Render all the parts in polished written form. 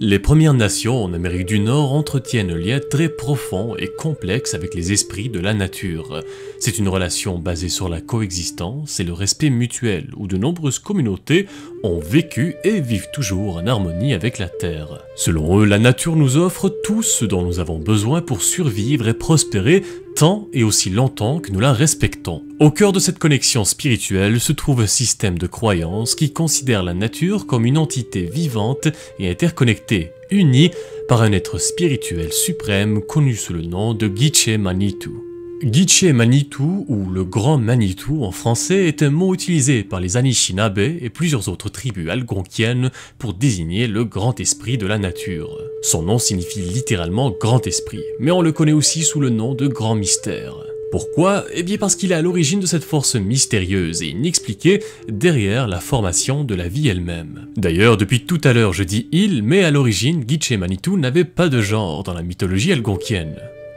Les Premières Nations en Amérique du Nord entretiennent un lien très profond et complexe avec les esprits de la nature. C'est une relation basée sur la coexistence et le respect mutuel, où de nombreuses communautés ont vécu et vivent toujours en harmonie avec la Terre. Selon eux, la nature nous offre tout ce dont nous avons besoin pour survivre et prospérer tant et aussi longtemps que nous la respectons. Au cœur de cette connexion spirituelle se trouve un système de croyances qui considère la nature comme une entité vivante et interconnectée, unie par un être spirituel suprême connu sous le nom de Gitche Manitou. Gitche Manitou, ou le Grand Manitou en français, est un mot utilisé par les Anishinaabe et plusieurs autres tribus algonquiennes pour désigner le Grand Esprit de la nature. Son nom signifie littéralement Grand Esprit, mais on le connaît aussi sous le nom de Grand Mystère. Pourquoi? Eh bien parce qu'il est à l'origine de cette force mystérieuse et inexpliquée derrière la formation de la vie elle-même. D'ailleurs, depuis tout à l'heure je dis « il », mais à l'origine, Gitche Manitou n'avait pas de genre dans la mythologie algonquienne.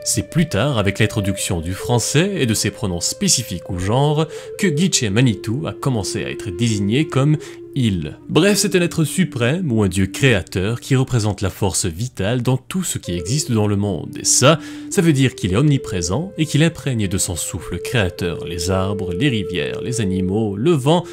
C'est plus tard, avec l'introduction du français et de ses pronoms spécifiques au genre, que Gitche Manitou a commencé à être désigné comme « il ». Bref, c'est un être suprême ou un dieu créateur qui représente la force vitale dans tout ce qui existe dans le monde. Et ça veut dire qu'il est omniprésent et qu'il imprègne de son souffle créateur les arbres, les rivières, les animaux, le vent,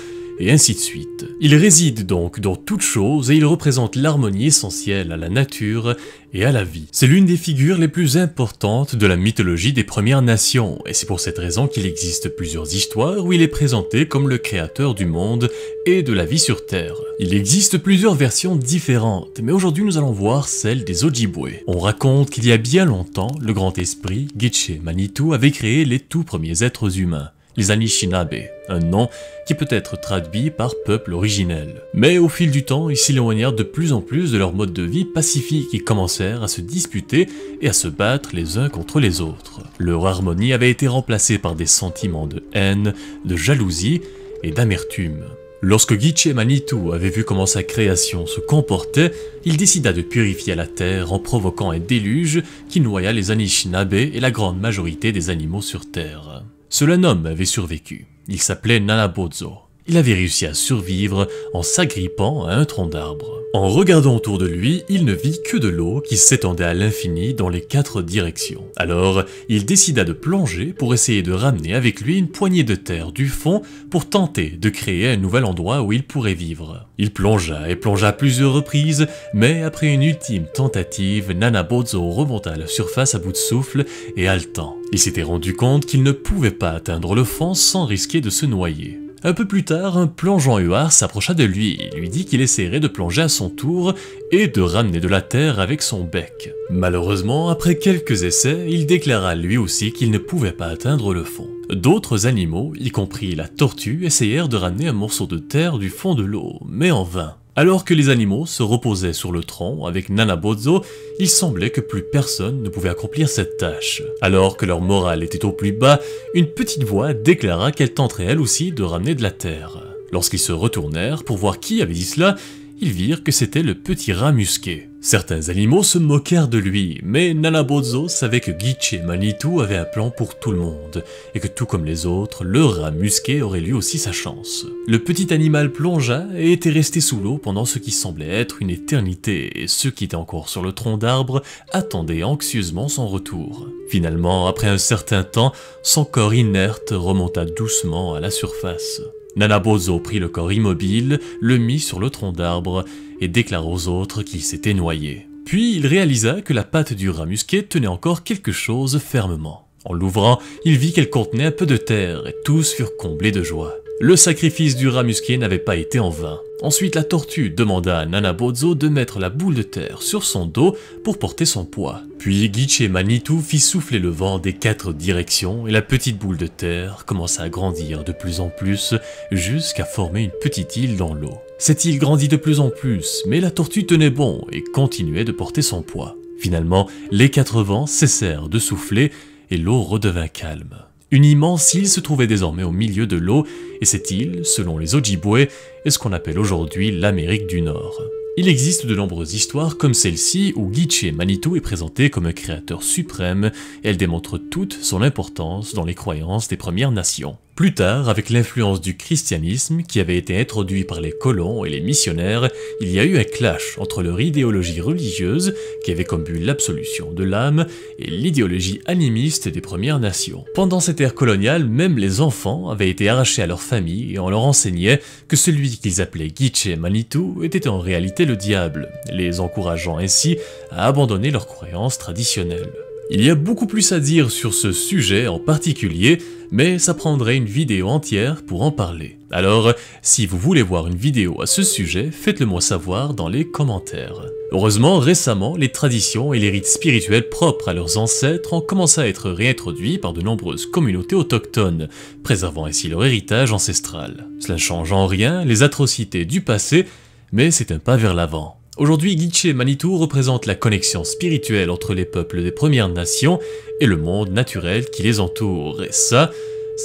et ainsi de suite. Il réside donc dans toute chose et il représente l'harmonie essentielle à la nature et à la vie. C'est l'une des figures les plus importantes de la mythologie des Premières Nations, et c'est pour cette raison qu'il existe plusieurs histoires où il est présenté comme le créateur du monde et de la vie sur Terre. Il existe plusieurs versions différentes, mais aujourd'hui nous allons voir celle des Ojibwe. On raconte qu'il y a bien longtemps, le grand esprit, Gitche Manitou, avait créé les tout premiers êtres humains, les Anishinaabe, un nom qui peut être traduit par peuple originel. Mais au fil du temps, ils s'éloignèrent de plus en plus de leur mode de vie pacifique et commencèrent à se disputer et à se battre les uns contre les autres. Leur harmonie avait été remplacée par des sentiments de haine, de jalousie et d'amertume. Lorsque Gitche Manitou avait vu comment sa création se comportait, il décida de purifier la terre en provoquant un déluge qui noya les Anishinaabe et la grande majorité des animaux sur Terre. Seul un homme avait survécu. Il s'appelait Nanabodzo. Il avait réussi à survivre en s'agrippant à un tronc d'arbre. En regardant autour de lui, il ne vit que de l'eau qui s'étendait à l'infini dans les 4 directions. Alors, il décida de plonger pour essayer de ramener avec lui une poignée de terre du fond pour tenter de créer un nouvel endroit où il pourrait vivre. Il plongea et plongea à plusieurs reprises, mais après une ultime tentative, Nanabodzo remonta à la surface à bout de souffle et haletant. Il s'était rendu compte qu'il ne pouvait pas atteindre le fond sans risquer de se noyer. Un peu plus tard, un plongeon huard s'approcha de lui et lui dit qu'il essaierait de plonger à son tour et de ramener de la terre avec son bec. Malheureusement, après quelques essais, il déclara lui aussi qu'il ne pouvait pas atteindre le fond. D'autres animaux, y compris la tortue, essayèrent de ramener un morceau de terre du fond de l'eau, mais en vain. Alors que les animaux se reposaient sur le tronc avec Nanabodzo, il semblait que plus personne ne pouvait accomplir cette tâche. Alors que leur morale était au plus bas, une petite voix déclara qu'elle tenterait elle aussi de ramener de la terre. Lorsqu'ils se retournèrent pour voir qui avait dit cela, ils virent que c'était le petit rat musqué. Certains animaux se moquèrent de lui, mais Nanabodzo savait que Gitche Manitou avait un plan pour tout le monde, et que tout comme les autres, le rat musqué aurait lui aussi sa chance. Le petit animal plongea et était resté sous l'eau pendant ce qui semblait être une éternité, et ceux qui étaient encore sur le tronc d'arbre attendaient anxieusement son retour. Finalement, après un certain temps, son corps inerte remonta doucement à la surface. Nanabodzo prit le corps immobile, le mit sur le tronc d'arbre et déclara aux autres qu'il s'était noyé. Puis il réalisa que la patte du rat musqué tenait encore quelque chose fermement. En l'ouvrant, il vit qu'elle contenait un peu de terre et tous furent comblés de joie. Le sacrifice du rat musqué n'avait pas été en vain. Ensuite, la tortue demanda à Nanabodzo de mettre la boule de terre sur son dos pour porter son poids. Puis Gitche Manitou fit souffler le vent des 4 directions et la petite boule de terre commença à grandir de plus en plus jusqu'à former une petite île dans l'eau. Cette île grandit de plus en plus, mais la tortue tenait bon et continuait de porter son poids. Finalement, les 4 vents cessèrent de souffler et l'eau redevint calme. Une immense île se trouvait désormais au milieu de l'eau, et cette île, selon les Ojibwe, est ce qu'on appelle aujourd'hui l'Amérique du Nord. Il existe de nombreuses histoires comme celle-ci où Gitche Manitou est présenté comme un créateur suprême, et elle démontre toute son importance dans les croyances des Premières Nations. Plus tard, avec l'influence du christianisme qui avait été introduit par les colons et les missionnaires, il y a eu un clash entre leur idéologie religieuse, qui avait comme but l'absolution de l'âme, et l'idéologie animiste des Premières Nations. Pendant cette ère coloniale, même les enfants avaient été arrachés à leur famille et on leur enseignait que celui qu'ils appelaient Gitche Manitou était en réalité le diable, les encourageant ainsi à abandonner leurs croyances traditionnelles. Il y a beaucoup plus à dire sur ce sujet en particulier, mais ça prendrait une vidéo entière pour en parler. Alors, si vous voulez voir une vidéo à ce sujet, faites-le moi savoir dans les commentaires. Heureusement, récemment, les traditions et les rites spirituels propres à leurs ancêtres ont commencé à être réintroduits par de nombreuses communautés autochtones, préservant ainsi leur héritage ancestral. Cela ne change en rien les atrocités du passé, mais c'est un pas vers l'avant. Aujourd'hui, Gitche Manitou représente la connexion spirituelle entre les peuples des Premières Nations et le monde naturel qui les entoure, et ça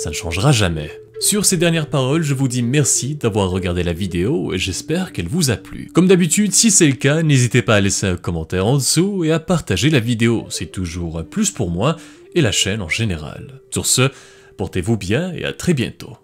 ne changera jamais. Sur ces dernières paroles, je vous dis merci d'avoir regardé la vidéo et j'espère qu'elle vous a plu. Comme d'habitude, si c'est le cas, n'hésitez pas à laisser un commentaire en dessous et à partager la vidéo, c'est toujours un plus pour moi et la chaîne en général. Sur ce, portez-vous bien et à très bientôt.